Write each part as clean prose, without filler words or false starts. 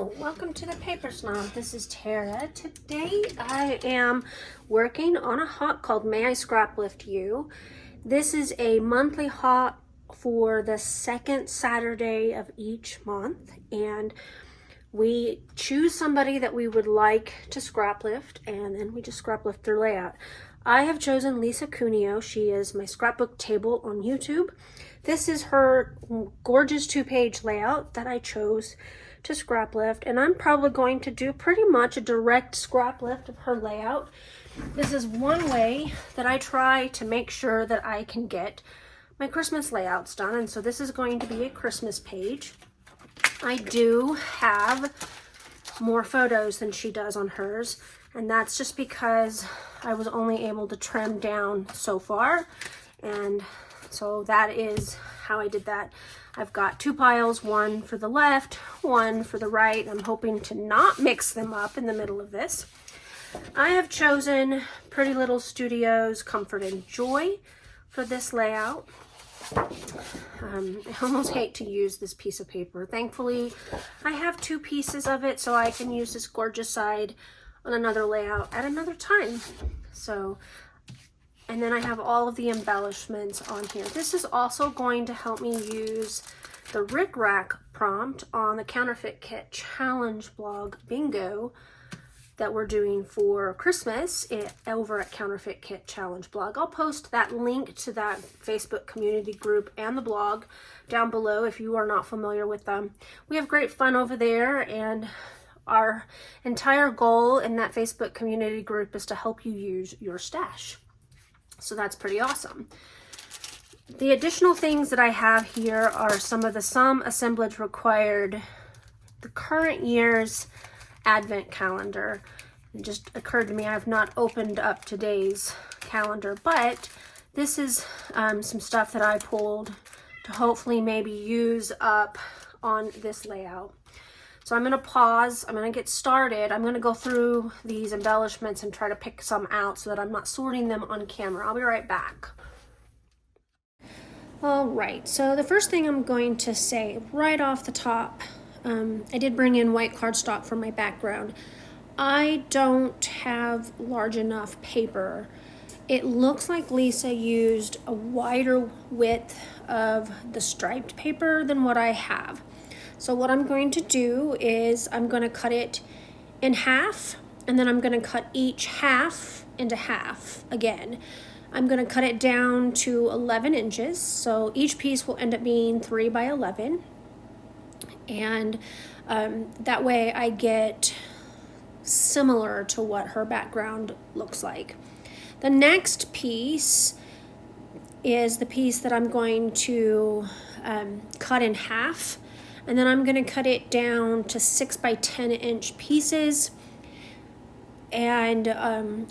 Hello, welcome to the Paper Snob. This is Tara. Today I am working on a haunt called May I Scraplift You. This is a monthly haunt for the second Saturday of each month, and we choose somebody that we would like to scraplift, and then we just scraplift their layout. I have chosen Lisa Cuneo. She is my scrapbook table on YouTube. This is her gorgeous 2-page layout that I chose to scraplift, and I'm probably going to do pretty much a direct scraplift of her layout. This is one way that I try to make sure that I can get my Christmas layouts done, and so this is going to be a Christmas page. I do have more photos than she does on hers, and that's just because I was only able to trim down so far, and so that is how I did that. I've got 2 piles, one for the left, one for the right. I'm hoping to not mix them up in the middle of this. I have chosen Pretty Little Studios Comfort and Joy for this layout. I almost hate to use this piece of paper. Thankfully, I have 2 pieces of it, so I can use this gorgeous side on another layout at another time. So, and then I have all of the embellishments on here. This is also going to help me use the Rick Rack prompt on the Counterfeit Kit Challenge blog bingo that we're doing for Christmas over at Counterfeit Kit Challenge blog. I'll post that link to that Facebook community group and the blog down below if you are not familiar with them. We have great fun over there, and our entire goal in that Facebook community group is to help you use your stash. So that's pretty awesome. The additional things that I have here are some of the assemblage required, the current year's advent calendar. It just occurred to me I've not opened up today's calendar, but this is some stuff that I pulled to hopefully maybe use up on this layout. So I'm going to pause, I'm going to get started, I'm going to go through these embellishments and try to pick some out so that I'm not sorting them on camera. I'll be right back. Alright, so the first thing I'm going to say right off the top, I did bring in white cardstock for my background. I don't have large enough paper. It looks like Lisa used a wider width of the striped paper than what I have. So what I'm going to do is I'm going to cut it in half, and then I'm going to cut each half into half again. I'm going to cut it down to 11 inches, so each piece will end up being 3 by 11, and that way I get similar to what her background looks like. The next piece is the piece that I'm going to cut in half, and then I'm going to cut it down to 6 by 10 inch pieces and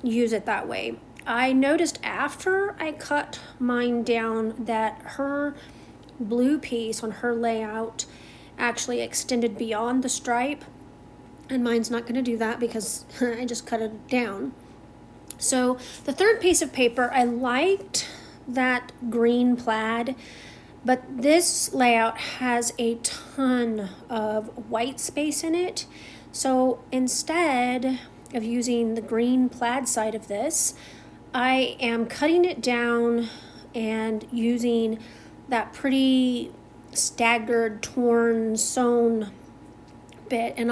use it that way. I noticed after I cut mine down that her blue piece on her layout actually extended beyond the stripe, and mine's not going to do that because I just cut it down. So the third piece of paper, I liked that green plaid, but this layout has a ton of white space in it. So instead of using the green plaid side of this, I am cutting it down and using that pretty staggered, torn, sewn bit, and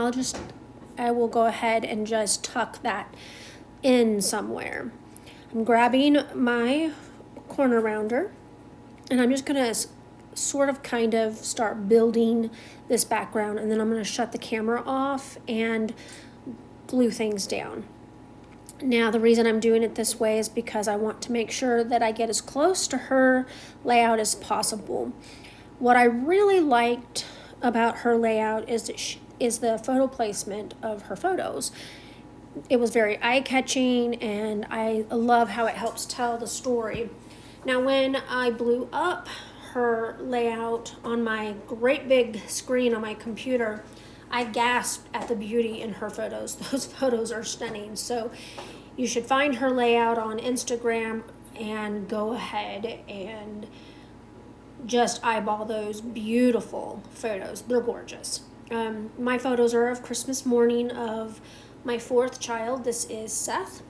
I will go ahead and just tuck that in somewhere. I'm grabbing my corner rounder, and I'm just gonna sort of kind of start building this background, and then I'm gonna shut the camera off and glue things down. Now, the reason I'm doing it this way is because I want to make sure that I get as close to her layout as possible. What I really liked about her layout is the photo placement of her photos. It was very eye-catching, and I love how it helps tell the story. Now, when I blew up her layout on my great big screen on my computer, I gasped at the beauty in her photos. Those photos are stunning. So you should find her layout on Instagram and go ahead and just eyeball those beautiful photos. They're gorgeous. My photos are of Christmas morning of my fourth child. This is Seth.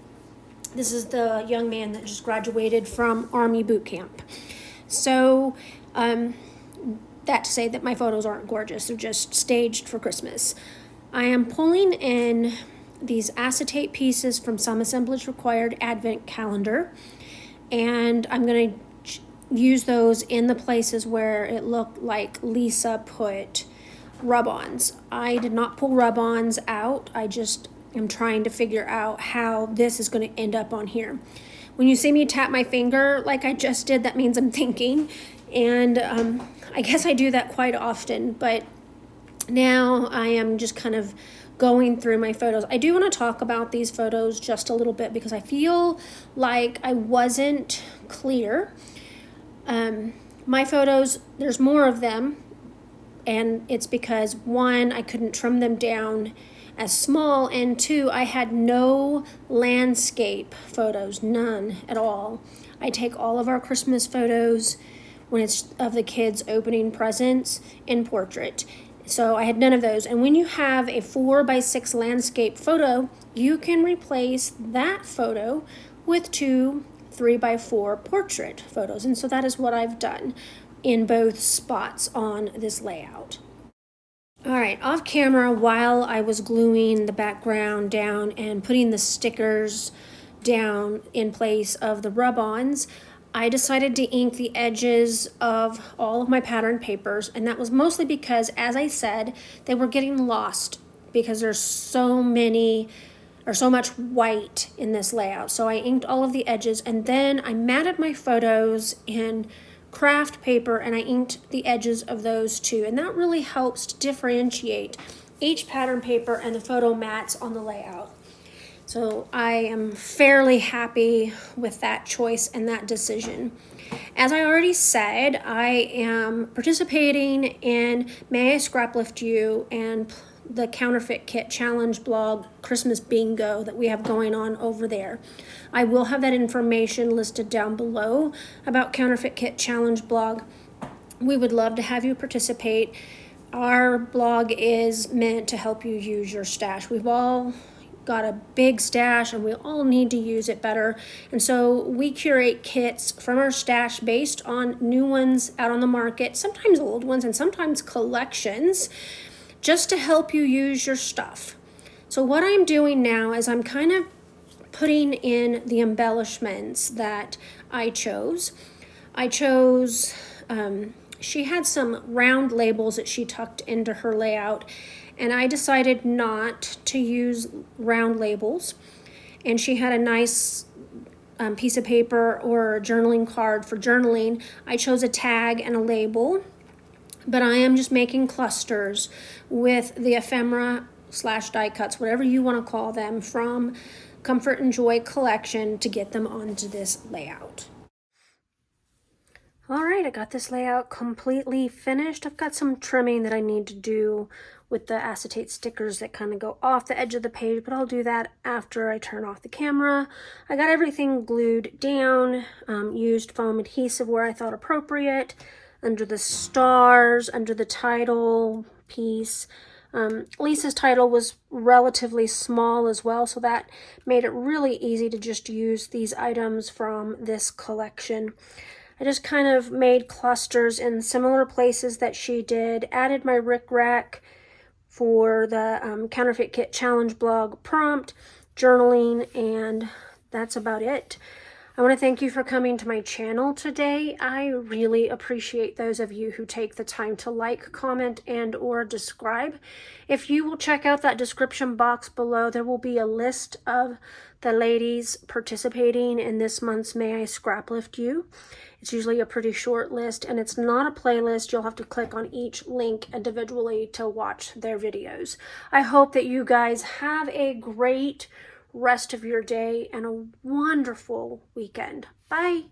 This is the young man that just graduated from Army boot camp. So, that to say that my photos aren't gorgeous, they're just staged for Christmas. I am pulling in these acetate pieces from Some Assemblage Required Advent Calendar, and I'm going to use those in the places where it looked like Lisa put rub-ons. I did not pull rub-ons out. I just am trying to figure out how this is going to end up on here. When you see me tap my finger like I just did, that means I'm thinking. And I guess I do that quite often, but now I am just kind of going through my photos. I do want to talk about these photos just a little bit because I feel like I wasn't clear. My photos, there's more of them, and it's because one, I couldn't trim them down as small, and two, I had no landscape photos, none at all. I take all of our Christmas photos when it's of the kids opening presents in portrait. So I had none of those. And when you have a 4x6 landscape photo, you can replace that photo with two 3x4 portrait photos. And so that is what I've done in both spots on this layout. All right, off camera, while I was gluing the background down and putting the stickers down in place of the rub-ons, I decided to ink the edges of all of my pattern papers, and that was mostly because, as I said, they were getting lost because there's so many or so much white in this layout. So I inked all of the edges, and then I matted my photos in craft paper and I inked the edges of those too, and that really helps to differentiate each pattern paper and the photo mats on the layout. So I am fairly happy with that choice and that decision. As I already said, I am participating in May I Scraplift You and the Counterfeit Kit Challenge blog Christmas Bingo that we have going on over there. I will have that information listed down below about Counterfeit Kit Challenge blog. We would love to have you participate. Our blog is meant to help you use your stash. We've all got a big stash and we all need to use it better, and so we curate kits from our stash based on new ones out on the market, sometimes old ones and sometimes collections, just to help you use your stuff. So what I'm doing now is I'm kind of putting in the embellishments that I chose. She had some round labels that she tucked into her layout, and I decided not to use round labels. And she had a nice piece of paper or a journaling card for journaling. I chose a tag and a label, but I am just making clusters with the ephemera / die cuts, whatever you want to call them, from Comfort and Joy collection to get them onto this layout. All right, I got this layout completely finished. I've got some trimming that I need to do with the acetate stickers that kind of go off the edge of the page, but I'll do that after I turn off the camera. I got everything glued down, used foam adhesive where I thought appropriate, under the stars, under the title piece. Lisa's title was relatively small as well, so that made it really easy to just use these items from this collection. I just kind of made clusters in similar places that she did, added my rickrack for the Counterfeit Kit Challenge blog prompt, journaling, and that's about it. I want to thank you for coming to my channel today. I really appreciate those of you who take the time to like, comment, and or describe. If you will check out that description box below, there will be a list of the ladies participating in this month's May I Scraplift You. It's usually a pretty short list, and it's not a playlist. You'll have to click on each link individually to watch their videos. I hope that you guys have a great rest of your day and a wonderful weekend. Bye.